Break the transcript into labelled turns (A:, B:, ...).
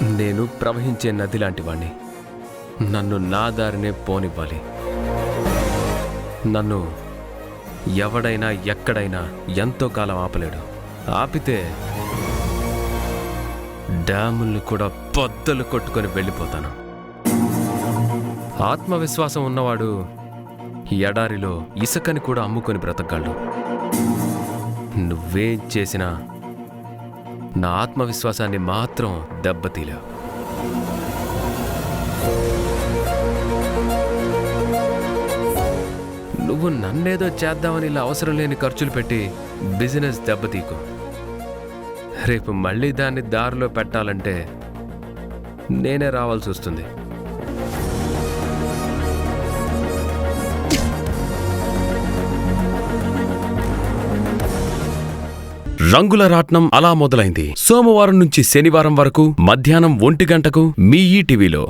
A: నేను ప్రవహించే నది లాంటి వాణ్ణి. నన్ను నా దారినే పోనివ్వాలి. నన్ను ఎవడైనా ఎక్కడైనా ఎంతో కాలం ఆపలేడు. ఆపితే డ్యాముల్ని కూడా బద్దలు కొట్టుకొని వెళ్ళిపోతాను. ఆత్మవిశ్వాసం ఉన్నవాడు ఎడారిలో ఇసుకని కూడా అమ్ముకొని బ్రతకగలడు. నువ్వేం చేసినా నా ఆత్మవిశ్వాసాన్ని మాత్రం దెబ్బతీలేవు. నువ్వు నన్నేదో చేద్దామని ఇలా అవసరం లేని ఖర్చులు పెట్టి బిజినెస్ దెబ్బతీకు. రేపు మళ్ళీ దాన్ని దారిలో పెట్టాలంటే నేనే రావాల్సి వస్తుంది. రంగుల రాట్నం అలా మొదలైంది. సోమవారం నుంచి శనివారం వరకు మధ్యాహ్నం 1 గంటకు మీ ఈటీవీలో.